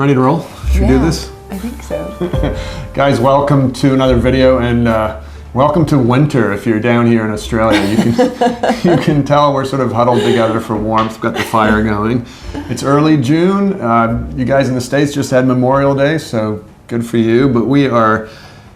Ready to roll? Should we do this? I think so. Guys, welcome to another video, and welcome to winter if you're down here in Australia. You can tell we're sort of huddled together for warmth, got the fire going. It's early June. You guys in the States just had Memorial Day, so good for you, but we are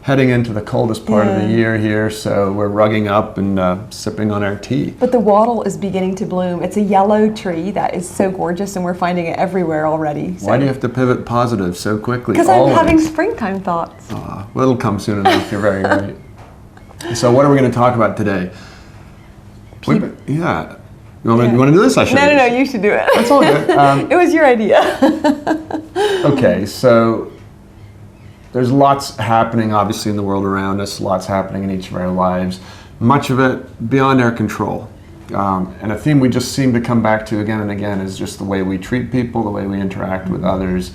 heading into the coldest part of the year here, so we're rugging up and sipping on our tea. But the wattle is beginning to bloom. It's a yellow tree that is so gorgeous, and we're finding it everywhere already. So. Why do you have to pivot positive so quickly? Because I'm having springtime thoughts. Well, it'll come soon enough. You're very right. So what are we going to talk about today? You want to do this? I should. No, you should do it. That's all good. It was your idea. Okay, so there's lots happening, obviously, in the world around us, lots happening in each of our lives, much of it beyond our control. And a theme we just seem to come back to again and again is just the way we treat people, the way we interact with others,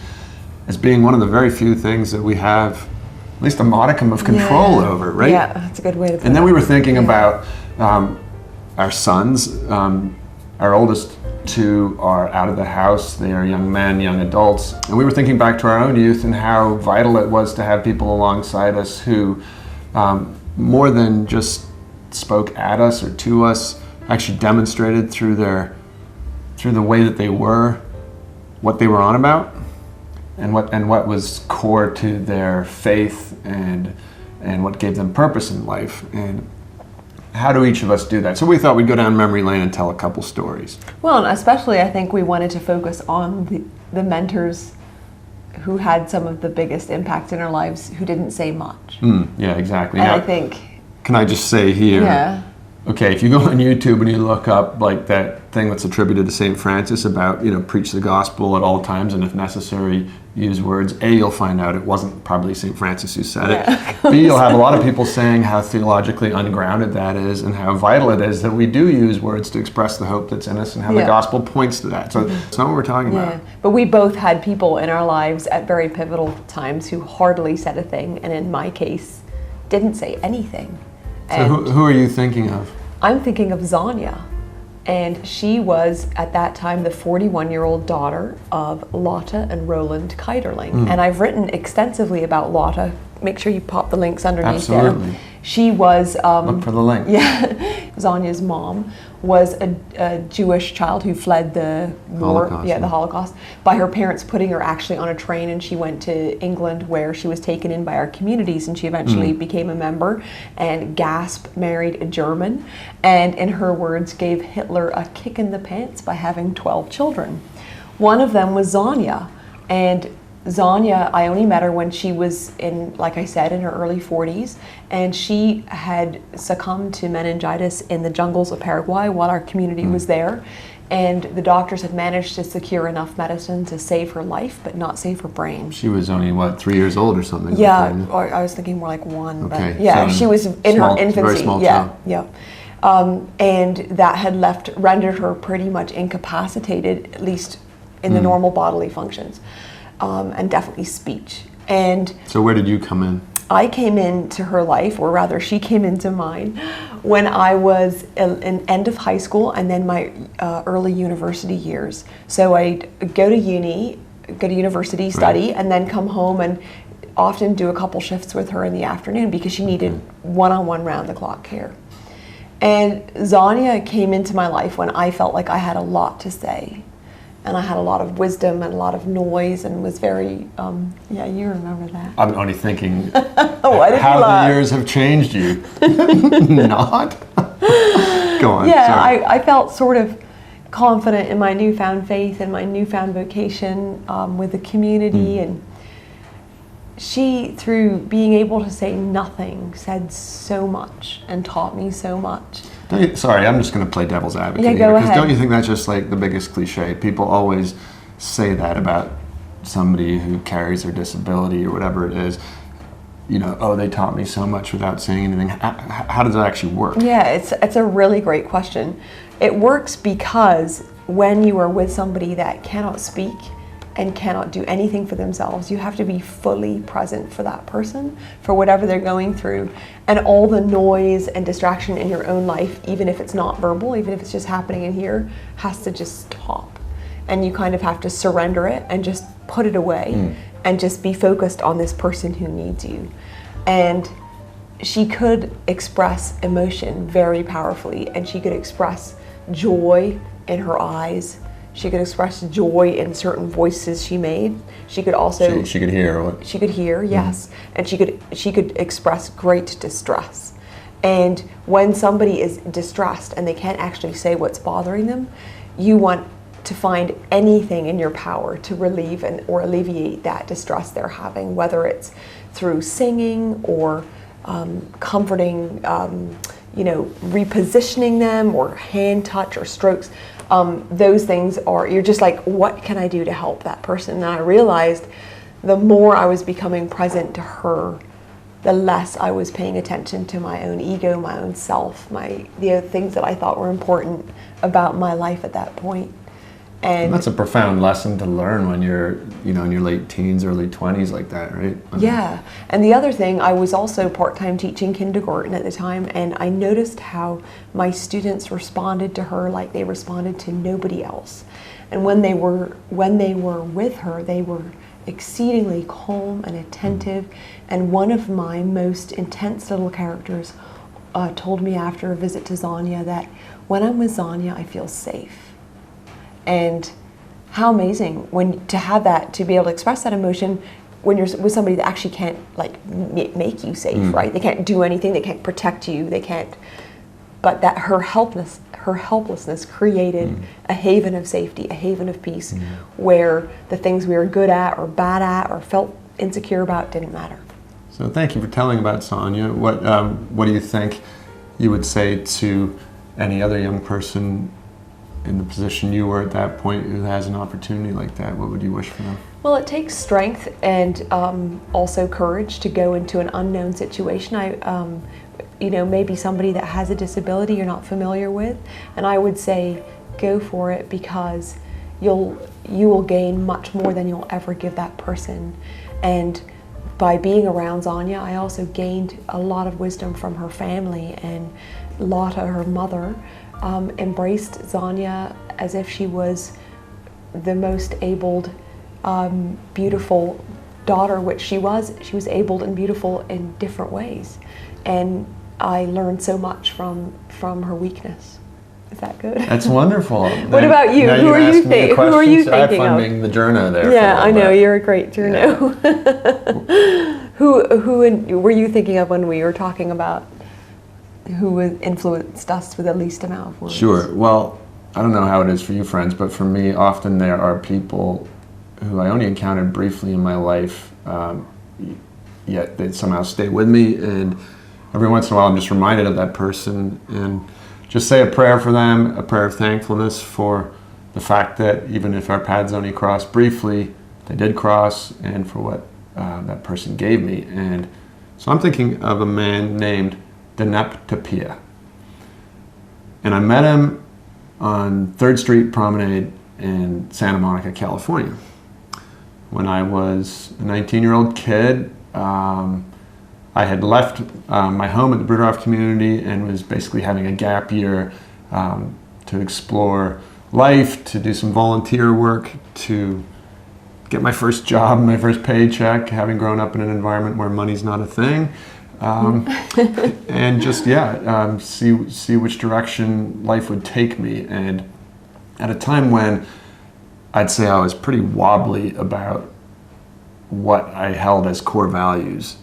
as being one of the very few things that we have at least a modicum of control over, right? Yeah, that's a good way to put it. And then we were thinking about our sons. Our oldest two are out of the house. They are young men, young adults. And we were thinking back to our own youth and how vital it was to have people alongside us who, more than just spoke at us or to us, actually demonstrated through the way that they were, what they were on about, and what was core to their faith and what gave them purpose in life. And how do each of us do that? So we thought we'd go down memory lane and tell a couple stories. Well, and especially I think we wanted to focus on the mentors who had some of the biggest impact in our lives who didn't say much. Yeah, exactly. And now, I think... Can I just say here, okay, if you go on YouTube and you look up like that thing that's attributed to St. Francis about, preach the gospel at all times and if necessary, use words, A, you'll find out it wasn't probably St. Francis who said it. B, you'll have a lot of people saying how theologically ungrounded that is and how vital it is that we do use words to express the hope that's in us and how the gospel points to that. So that's not what we're talking about. But we both had people in our lives at very pivotal times who hardly said a thing, and in my case, didn't say anything. So who are you thinking of? I'm thinking of Sonya. And she was, at that time, the 41-year-old daughter of Lotte and Roland Keiderling. And I've written extensively about Lotte. Make sure you pop the links underneath there. She was... Look for the link. Yeah. Sonya's mom was a Jewish child who fled the war, the Holocaust, by her parents putting her actually on a train, and she went to England where she was taken in by our communities, and she eventually became a member and married a German, and in her words gave Hitler a kick in the pants by having 12 children. One of them was Sonya, and Sonya, I only met her when she was in, like I said, in her early 40s, and she had succumbed to meningitis in the jungles of Paraguay while our community was there, and the doctors had managed to secure enough medicine to save her life, but not save her brain. She was only, 3 years old or something? Yeah, or I was thinking more like 1, okay. But yeah, so she was in her infancy. Very small child. And that had rendered her pretty much incapacitated, at least in the normal bodily functions. And definitely speech. And so where did you come in? I came into her life, or rather she came into mine, when I was in end of high school and then my early university years. So I'd go to university, study, and then come home and often do a couple shifts with her in the afternoon because she needed one-on-one round-the-clock care. And Sonya came into my life when I felt like I had a lot to say. And I had a lot of wisdom and a lot of noise and was very, you remember that. I'm only thinking how the years have changed you. Not? Go on. Yeah, sorry. I felt sort of confident in my newfound faith and my newfound vocation with the community. And she, through being able to say nothing, said so much and taught me so much. Sorry, I'm just going to play devil's advocate here. Because ahead. Don't you think that's just like the biggest cliche? People always say that about somebody who carries their disability or whatever it is. They taught me so much without saying anything. How does that actually work? Yeah, it's a really great question. It works because when you are with somebody that cannot speak and cannot do anything for themselves, you have to be fully present for that person, for whatever they're going through. And all the noise and distraction in your own life, even if it's not verbal, even if it's just happening in here, has to just stop. and you kind of have to surrender it and just put it away and just be focused on this person who needs you. And she could express emotion very powerfully, and she could express joy in her eyes. She could express joy in certain voices she made. She could also she could hear what she could hear, yes, and she could express great distress. And when somebody is distressed and they can't actually say what's bothering them, you want to find anything in your power to relieve or alleviate that distress they're having, whether it's through singing or comforting, repositioning them, or hand touch or strokes. Those things you're just like, what can I do to help that person? And I realized the more I was becoming present to her, the less I was paying attention to my own ego, my own self, the things that I thought were important about my life at that point. And that's a profound lesson to learn when you're, in your late teens, early 20s like that, right? Yeah. And the other thing, I was also part-time teaching kindergarten at the time, and I noticed how my students responded to her like they responded to nobody else. And when they were with her, they were exceedingly calm and attentive. And one of my most intense little characters told me after a visit to Sonya that when I'm with Sonya, I feel safe. And how amazing to have that, to be able to express that emotion when you're with somebody that actually can't make you safe, right? They can't do anything, they can't protect you, they can't. But that her helplessness created a haven of safety, a haven of peace, where the things we were good at or bad at or felt insecure about didn't matter. So thank you for telling about Sonya. What do you think you would say to any other young person in the position you were at that point who has an opportunity like that? What would you wish for them? Well, it takes strength and also courage to go into an unknown situation. Maybe somebody that has a disability you're not familiar with, and I would say go for it, because you will gain much more than you'll ever give that person. And by being around Sonya, I also gained a lot of wisdom from her family, and Lotta, her mother, embraced Sonya as if she was the most abled, beautiful daughter, which she was. She was abled and beautiful in different ways. And I learned so much from her weakness. Is that good? That's wonderful. What about you? Who are you thinking of? I had fun being the journo there. Yeah, I know, you're a great journo. Yeah. Who were you thinking of when we were talking about who influenced us with the least amount of words? Sure. Well, I don't know how it is for you friends, but for me, often there are people who I only encountered briefly in my life, yet they somehow stay with me, and every once in a while I'm just reminded of that person and just say a prayer for them, a prayer of thankfulness for the fact that even if our paths only crossed briefly, they did cross, and for what that person gave me. And so I'm thinking of a man named Deneb. And I met him on 3rd Street Promenade in Santa Monica, California. When I was a 19-year-old kid, I had left my home at the Bruderhof community and was basically having a gap year to explore life, to do some volunteer work, to get my first job, my first paycheck, having grown up in an environment where money's not a thing. And just, see which direction life would take me. And at a time when I'd say I was pretty wobbly about what I held as core values,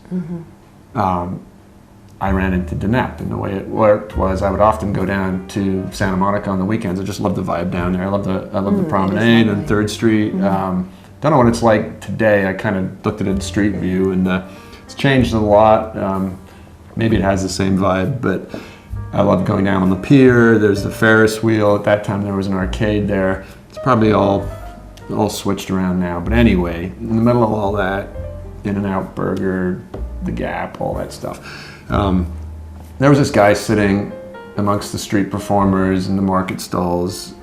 I ran into Deneb. And the way it worked was I would often go down to Santa Monica on the weekends. I just love the vibe down there. I love the promenade and 3rd Street. Don't know what it's like today. I kind of looked at it in street view, and it's changed a lot. Maybe it has the same vibe, but I love going down on the pier. There's the Ferris wheel. At that time, there was an arcade there. It's probably all switched around now. But anyway, in the middle of all that, In-N-Out Burger, The Gap, all that stuff, there was this guy sitting amongst the street performers in the market stalls,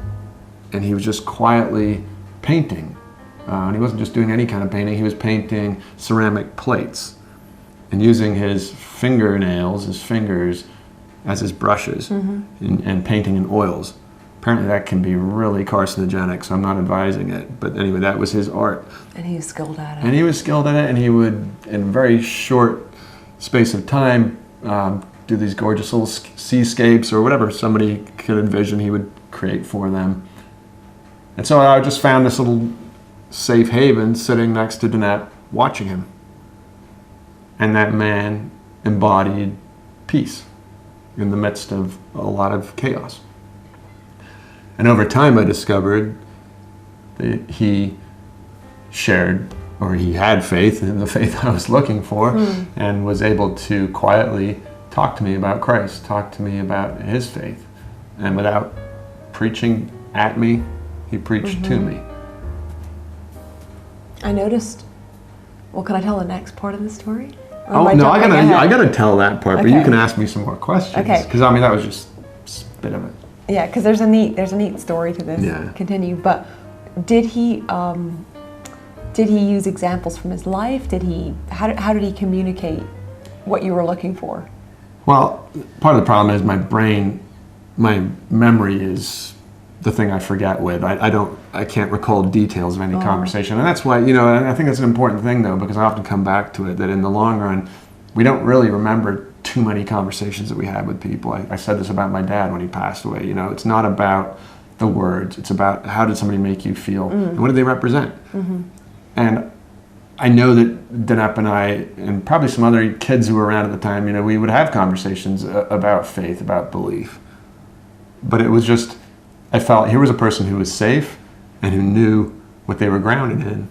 and he was just quietly painting. And he wasn't just doing any kind of painting. He was painting ceramic plates and using his fingernails, his fingers, as his brushes, and painting in oils. Apparently that can be really carcinogenic, so I'm not advising it. But anyway, that was his art. And he was skilled at it. And he was skilled at it, and he would, in a very short space of time, do these gorgeous little seascapes or whatever somebody could envision, he would create for them. And so I just found this little safe haven sitting next to Deneb, watching him. And that man embodied peace in the midst of a lot of chaos. And over time I discovered that he shared, or he had faith, in the faith I was looking for, and was able to quietly talk to me about Christ, talk to me about his faith. And without preaching at me, he preached to me. I noticed, well, can I tell the next part of the story? Oh, no, I gotta tell that part, but you can ask me some more questions. Okay. Because, I mean, that was just a bit of it. Yeah, because there's a neat story to this. Yeah. Continue. But did he use examples from his life? How did he communicate what you were looking for? Well, part of the problem is my memory is the thing I forget with. I can't recall details of any conversation. And that's why, and I think that's an important thing though, because I often come back to it, that in the long run, we don't really remember too many conversations that we had with people. I said this about my dad when he passed away. It's not about the words. It's about how did somebody make you feel and what did they represent. And I know that Deneb and I, and probably some other kids who were around at the time, we would have conversations about faith, about belief. But it was just, I felt here was a person who was safe and who knew what they were grounded in.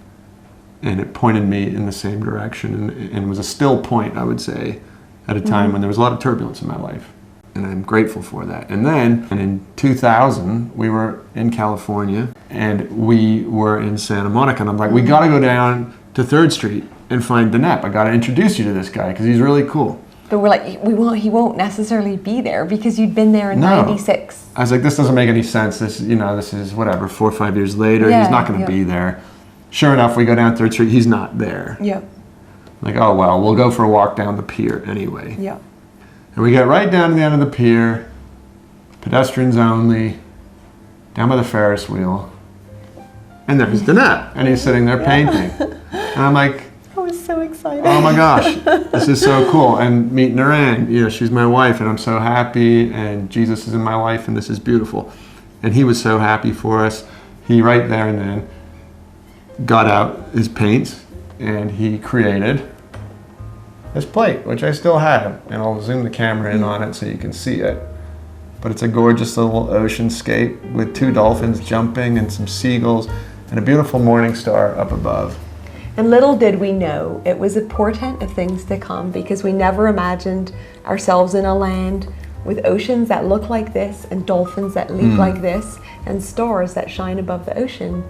And it pointed me in the same direction, and was a still point, I would say, at a time when there was a lot of turbulence in my life. And I'm grateful for that. And then, in 2000, we were in California, and we were in Santa Monica, and I'm like, we gotta go down to 3rd Street and find Deneb. I gotta introduce you to this guy, because he's really cool. But we're like, he won't necessarily be there, because you'd been there in 96. I was like, this doesn't make any sense. This is whatever, 4 or 5 years later, he's not gonna be there. Sure enough, we go down 3rd Street, he's not there. Yep. Like, oh well, we'll go for a walk down the pier anyway. Yep. And we get right down to the end of the pier, pedestrians only, down by the Ferris wheel. And there's Deneb, and he's sitting there painting. And I'm like, I was so excited. oh my gosh, this is so cool. And meet Norann, she's my wife, and I'm so happy, and Jesus is in my life, and this is beautiful. And he was so happy for us. He right there and then got out his paints, and he created this plate, which I still have, and I'll zoom the camera in on it so you can see it. But it's a gorgeous little oceanscape with 2 dolphins jumping and some seagulls and a beautiful morning star up above. And little did we know it was a portent of things to come, because we never imagined ourselves in a land with oceans that look like this, and dolphins that leap like this, and stars that shine above the ocean.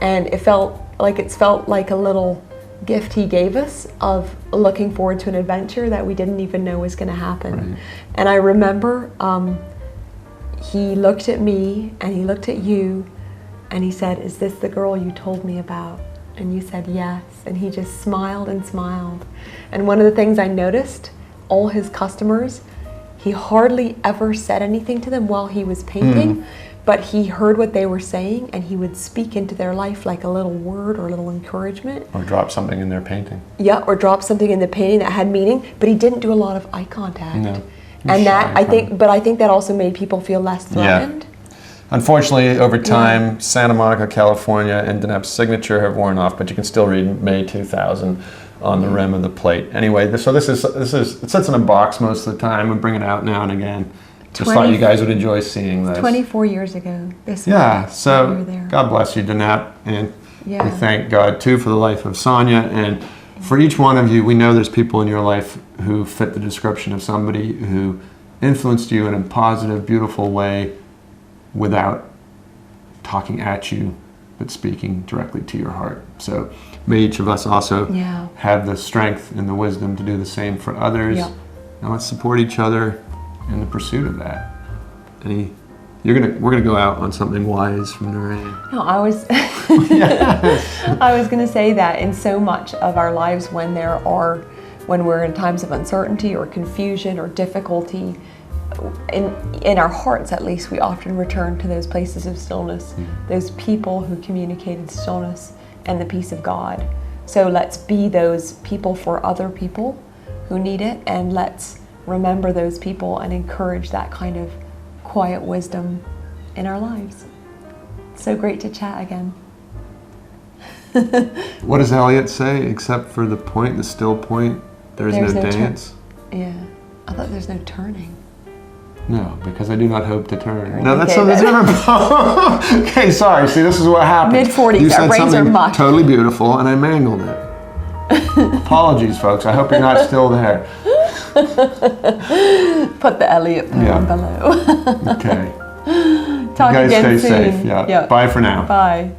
And it felt like a little gift he gave us of looking forward to an adventure that we didn't even know was going to happen. Right. And I remember he looked at me and he looked at you and he said, "Is this the girl you told me about?" And you said yes. And he just smiled and smiled. And one of the things I noticed, all his customers, he hardly ever said anything to them while he was painting. But he heard what they were saying, and he would speak into their life like a little word or a little encouragement. Or drop something in their painting. Yeah, or drop something in the painting that had meaning, but he didn't do a lot of eye contact. No. And that, I think that also made people feel less threatened. Yeah. Unfortunately, over time, Santa Monica, California, and Deneb's signature have worn off, but you can still read May 2000 on the rim of the plate. Anyway, so this is it sits in a box most of the time. We bring it out now and again. Just thought you guys would enjoy seeing this. 24 years ago. So God bless you, Deneb, and we thank God too for the life of Sonya, and for each one of you. We know there's people in your life who fit the description of somebody who influenced you in a positive, beautiful way without talking at you, but speaking directly to your heart. So may each of us also have the strength and the wisdom to do the same for others. Yeah. And let's support each other in the pursuit of that. We're gonna go out on something wise from Norann. No, I was gonna say that in so much of our lives, when we're in times of uncertainty or confusion or difficulty, in our hearts at least, we often return to those places of stillness, those people who communicated stillness and the peace of God. So let's be those people for other people who need it, and let's remember those people and encourage that kind of quiet wisdom in our lives. So great to chat again. What does Eliot say? Except for the point, the still point, there's no dance? Yeah. I thought there's no turning. No, because I do not hope to turn. No, Okay, that's something different. Okay, sorry. See, this is what happened. Mid-40s, You said our brains are something mucked. totally beautiful, and I mangled it. Apologies, folks. I hope you're not still there. Put the Eliot poem below. Okay. Talk you guys again stay soon. safe. Yeah. Bye for now. Bye.